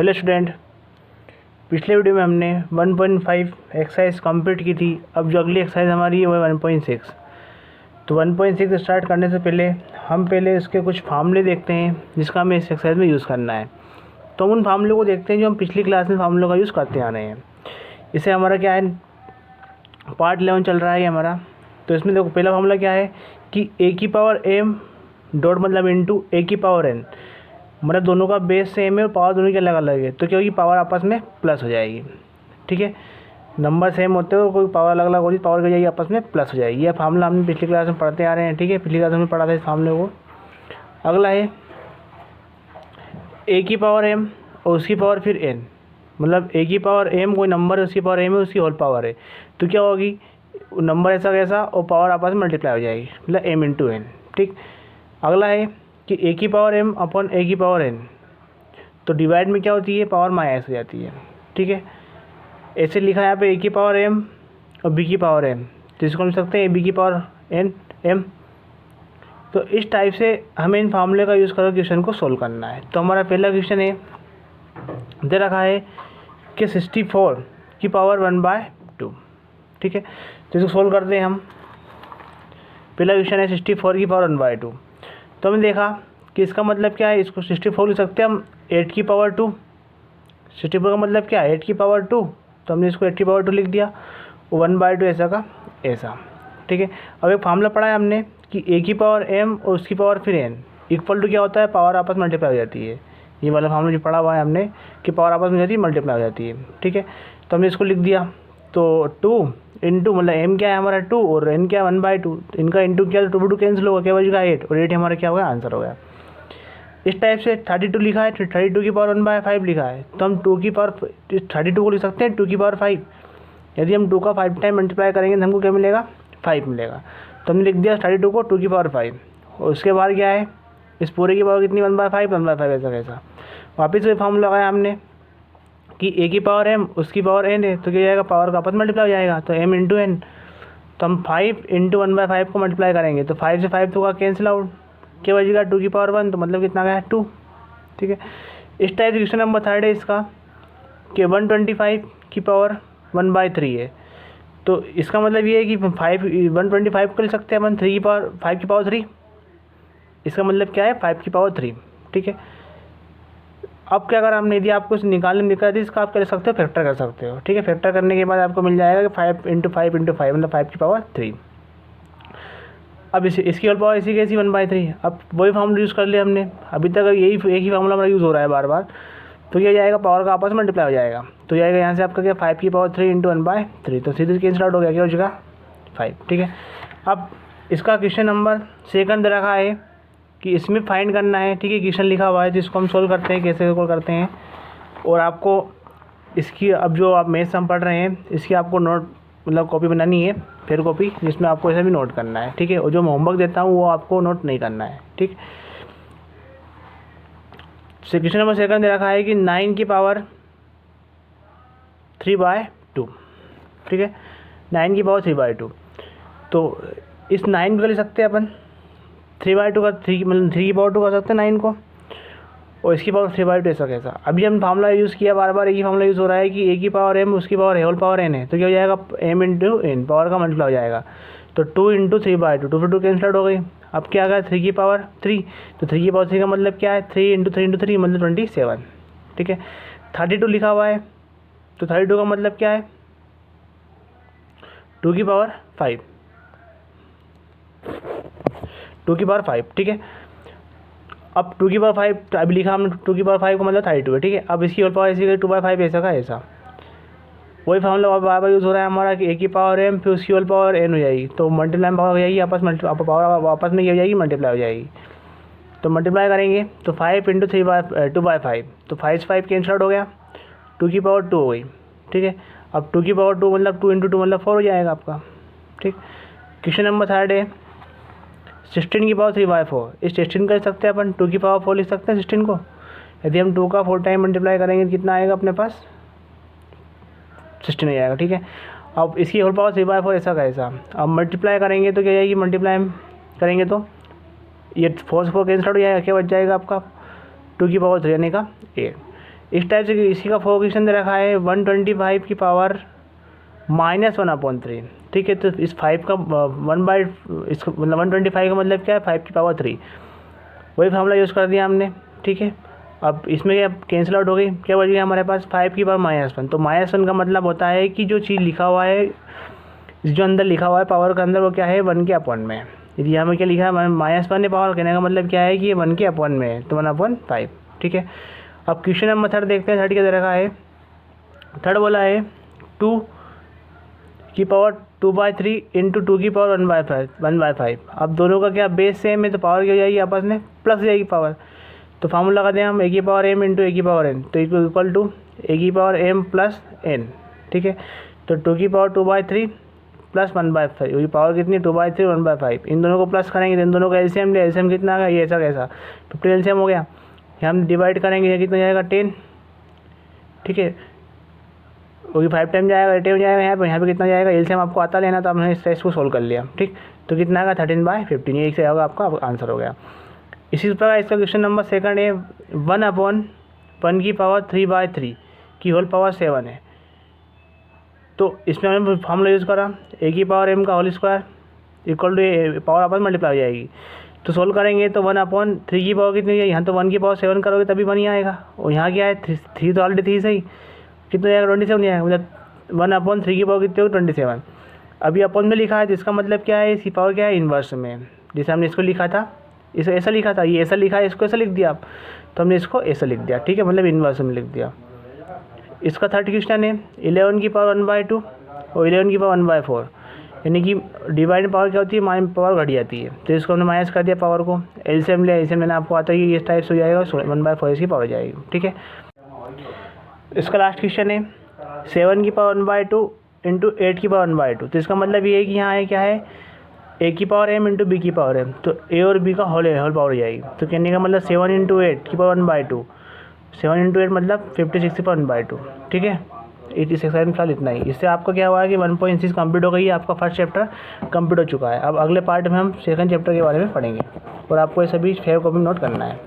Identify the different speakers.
Speaker 1: Hello student, पिछले video में हमने 1.5 एक्सरसाइज कंप्लीट की थी। अब जो अगली एक्सरसाइज हमारी है वो 1.6। तो 1.6 स्टार्ट करने से पहले हम इसके कुछ फार्मूले देखते हैं जिसका हमें इस एक्सरसाइज में यूज़ करना है। तो हम उन फार्मूलों को देखते हैं जो हम पिछली क्लास में फार्मूलों का यूज़ करते आ रहे हैं। इसे हमारा क्या है, पार्ट 11 चल रहा है हमारा। तो इसमें देखो पहला फार्मूला क्या है कि ए की पावर एम डॉट मतलब इंटू ए की पावर एन, मतलब दोनों का बेस सेम है और पावर दोनों की अलग अलग है, तो क्या होगी, पावर आपस में प्लस हो जाएगी। ठीक है, नंबर सेम होते हैं और कोई पावर अलग अलग होगी, पावर क्या जाएगी आपस में प्लस हो जाएगी। यह फार्मूला हमने पिछली क्लास में पढ़ते आ रहे हैं। ठीक है, पिछली क्लास में पढ़ा था इस फार्मूले को। अगला है ए की पावर एम और उसकी पावर फिर एन, मतलब ए की पावर एम कोई नंबर है, उसकी पावर एम है, उसकी होल पावर है, तो क्या होगी, नंबर ऐसा कैसा और पावर आपस में मल्टीप्लाई हो जाएगी, मतलब एम इंटू एन। ठीक, अगला है कि ए की पावर एम अपॉन ए की पावर एन, तो डिवाइड में क्या होती है, पावर माइनस हो जाती है। ठीक है, ऐसे लिखा है यहाँ पे ए की पावर एम और बी की पावर एम, तो इसको हम सकते हैं ए बी की पावर एन एम। तो इस टाइप से हमें इन फार्मूले का यूज़ करके क्वेश्चन को सोल्व करना है। तो हमारा पहला क्वेश्चन है, दे रखा है कि 64 की पावर 1/2। ठीक है, तो इसको सोल्व करते हैं हम। पहला क्वेश्चन है 64 की पावर 1/2। तो हमने देखा कि इसका मतलब क्या है, इसको 64 लिख सकते हैं हम 8 की पावर 2। 64 का मतलब क्या है, 8 की पावर 2, तो हमने इसको 8 की पावर 2 लिख दिया, 1/2 ऐसा का ऐसा। ठीक है, अब एक फार्मूला पढ़ा है हमने कि ए की पावर एम और उसकी पावर फिर एन इक्वल टू क्या होता है, पावर आपस में मल्टीप्लाई हो जाती है। ये वाला फार्मूला जो पढ़ा हुआ है हमने कि पावर आपस में जाती है, मल्टीप्लाई हो जाती है। ठीक है, तो हमने इसको लिख दिया, तो 2 इंटू मतलब एम क्या है हमारा 2 और एन क्या है 1/2, इनका इंटू किया तो 2 कैंसिल होगा, क्या बचेगा 8, और 8 हमारा क्या होगा, आंसर हो गया। इस टाइप से 32 लिखा है, 32 की पावर 1/5 लिखा है, तो हम 2 की पावर 32 को लिख सकते हैं 2 की पावर 5। यदि हम 2 का 5 टाइम मल्टीप्लाई करेंगे तो हमको क्या मिलेगा, 5 मिलेगा। तो हमने लिख दिया 32 को 2 की पावर 5, और उसके बाद क्या है, इस पूरे की पावर कितनी 1/5 ऐसा कैसा। वापस वही फॉर्मूला लगाया हमने कि ए की पावर एम उसकी पावर एन है, तो क्या जाएगा, पावर का आपस मल्टीप्लाई हो जाएगा, तो एम इंटू एन। तो हम 5 इंटू 1/5 को मल्टीप्लाई करेंगे तो 5 से 5 तो का कैंसिल आउट, क्या बचेगा 2 की पावर 1, तो मतलब कितना गया 2। ठीक है, इस टाइप क्वेश्चन नंबर 3 है इसका कि 125 की पावर 1/3 है, तो इसका मतलब ये है कि 125 को ले सकते हैं अपन 3 की पावर 5 की पावर 3, इसका मतलब क्या है 5 की पावर 3। ठीक है, अब क्या करा हमने, यदि आपको निकालने में दिक्कत है इसका आप कर सकते हो, फैक्टर कर सकते हो। ठीक है, फैक्टर करने के बाद आपको मिल जाएगा कि 5 इंटू 5 इंटू 5 मतलब 5 की पावर 3। अब इसकी होल पावर इसी कैसी 1/3। अब वही फार्मूला यूज़ कर लिया हमने, अभी तक यही एक ही फार्मूला हमारा यूज़ हो रहा है बार बार, तो क्या जाएगा, पावर का आपस में मल्टीप्लाई हो जाएगा, तो जाएगा यहाँ से आपका क्या 5 की पावर 3 इंटू 1/3, तो सीधे कैंसिल आउट हो गया, क्या हो जाएगा 5। ठीक है, अब इसका क्वेश्चन नंबर 2 दे रखा है कि इसमें फाइंड करना है। ठीक है, क्वेश्चन लिखा हुआ है जिसको हम सोल्व करते हैं, कैसे सोल्व करते हैं, और आपको इसकी अब जो आप मैथ्स हम पढ़ रहे हैं इसकी आपको नोट मतलब कॉपी बनानी है, फिर कॉपी जिसमें आपको ऐसा भी नोट करना है। ठीक है, और जो मैं होमवर्क देता हूँ वो आपको नोट नहीं करना है। ठीक, क्वेश्चन नंबर 2 दे रखा है कि 9 की पावर 3/2। ठीक है, 9 की पावर 3/2, तो इस 9 को ले सकते हैं अपन 3/2 का 3 मतलब 3 की पावर 2 कर सकते हैं 9 को, और इसकी पावर 3/2 ऐसा कैसा। अभी हम फार्मूला यूज़ किया, बार बार एक ही फार्मूला यूज़ हो रहा है कि ए की पावर एम उसकी पावर होल पावर एन है, तो क्या हो जाएगा एम इंटू एन, पावर का मल्टीप्लाई हो जाएगा, तो 2 इंटू 3/2, 2 फिर 2 कैंसिल हो गई। अब क्या आ गया 3 की पावर 3, तो 3 की पावर 3 का मतलब क्या है 3 इंटू 3 इंटू 3 मतलब 27। ठीक है, 32 लिखा हुआ है, तो 32 का मतलब क्या है 2 की पावर 5, 2 की पावर 5। ठीक है, अब 2 की पावर 5 अभी लिखा हमने, 2 की पावर 5 का मतलब 32 है। ठीक है, अब इसकी होल पावर ऐसी 2/5 ऐसा का ऐसा, वही फार्मूला बार बार यूज़ हो रहा है हमारा कि ए की पावर एम फिर उसकी होल पावर एन हो जाएगी, तो मल्टीप्लाई पावर हो जाएगी आपस में, पावर वापस में ये हो जाएगी मल्टीप्लाई हो जाएगी, तो मल्टीप्लाई करेंगे तो 5 इंटू 2/5, तो 5 से 5 कैंसिल आउट हो गया, 2 की पावर 2 हो गई। ठीक है, अब 2 की पावर 2 मतलब 2 इंटू 2 मतलब 4 हो जाएगा आपका। ठीक, क्वेश्चन नंबर 3 है 16 की पावर 3/4, इस 16 कर सकते हैं अपन 2 की पावर 4 लिख सकते हैं 16 को। यदि हम 2 का 4 टाइम मल्टीप्लाई करेंगे तो कितना आएगा अपने पास 16 हो जाएगा। ठीक है, अब इसकी होल पावर 3/4 ऐसा का ऐसा, अब मल्टीप्लाई करेंगे तो क्या जाएगी, मल्टीप्लाई करेंगे तो ये 4 से 4 कैंसिल हो जाएगा, क्या बच जाएगा आपका 2 की पावर 3 यानी का 8। इस टाइप से इसी का फोर दे रखा है 125 की पावर -1/3, ठीक है। तो इस 5 का इसको मतलब 125 का मतलब क्या है, 5 की पावर 3, वही फार्मूला यूज़ कर दिया हमने, ठीक है। अब इसमें क्या कैंसिल आउट हो गई, क्या बच गया हमारे पास 5 की पावर -1। तो -1 का मतलब होता है कि जो चीज़ लिखा हुआ है, जो अंदर लिखा हुआ है पावर के अंदर, वो क्या है 1 के अपॉन में है। यदि यहाँ में क्या लिखा है -1 है पावर, कहने का मतलब क्या है कि ये 1 के अपॉन में है, तो 1/5, ठीक है। अब क्वेश्चन नंबर 3 देखते हैं। 3 क्या दे रखा है, 3 बोला है 2 की पावर 2/3 इंटू 2 की पावर 1/5। अब दोनों का क्या बेस सेम है, तो पावर क्या हो जाएगी आपस में प्लस हो जाएगी पावर। तो फार्मूला लगा दें हम a की पावर m इंटू a की पावर n, तो इक्वल टू a की पावर m प्लस n, ठीक है। तो 2 की पावर 2/3 प्लस 1/5, ये पावर कितनी 2/3 1/5, इन दोनों को प्लस करेंगे तो इन दोनों का एलसीएम ले, एलसीएम कितना आ गया, ये ऐसा कैसा 50 एलसीएम हो गया। हम डिवाइड करेंगे, ये कितना जाएगा 10, ठीक है, क्योंकि 5 टाइम जाएगा 8 हो जाएगा यहाँ पे कितना जाएगा, एलसीएम आपको आता लेना, तो हमने इस टेस्ट को सोल्व कर लिया, ठीक। तो कितना आएगा 13/15, ये एक से होगा आपका आंसर हो गया। इसी प्रकार इसका क्वेश्चन नंबर 2 है 1/1 की पावर 3/3 की होल पावर 7 है। तो इसमें हमने फार्मूला यूज़ करा a की पावर m का whole square equal to power आपस मल्टीप्लाई हो जाएगी। तो सोल्व करेंगे तो 1/3 की पावर कितनी है, यहाँ तो 1 की पावर 7 करोगे तभी 1 ही आएगा, और यहाँ क्या है 3 तो ऑलरेडी थी सही, कितना जाएगा 27 आएगा, मतलब 1/3 की पावर कितनी होगी 27। अभी अपॉन में लिखा है, तो इसका मतलब क्या है, इसकी पावर क्या है इन्वर्स में, जैसे हमने इसको लिखा था, इसे ऐसा लिखा था, ये ऐसा लिखा है, इसको ऐसा लिख दिया आप, तो हमने इसको ऐसा लिख दिया, ठीक है, मतलब इन्वर्स में लिख दिया। इसका 3rd क्वेश्चन है 11 की पावर 1/2 और 11 की पावर 1/4, यानी कि डिवाइड पावर क्या होती है, माइनस पावर घट जाती है, तो इसको हमने माइनस कर दिया पावर को, एलसीएम लिया, एलसीएम लेना आपको आता है कि इस टाइप से हो जाएगा, 1/4 इसकी पावर जाएगी, ठीक है। इसका लास्ट क्वेश्चन है 7 की पावर 1/2 इंटू 8 की पावर 1/2, तो इसका मतलब ये है कि यहाँ है क्या है a की पावर m इंटू b की पावर m, तो a और b का होल पावर हो जाएगी। तो कहने का मतलब 7 इंटू 8 की पावर 1/2, 7 इंटू 8 मतलब 56 की पावर 1/2, ठीक है। इस एक्सरसाइज में फिलहाल इतना ही। इससे आपका क्या हुआ है कि 1.6 कंप्लीट हो गई है, आपका फर्स्ट चैप्टर कंप्लीट हो चुका है। अब अगले पार्ट में हम सेकंड चैप्टर के बारे में पढ़ेंगे, और आपको ये सभी फेयर कॉपी नोट करना है।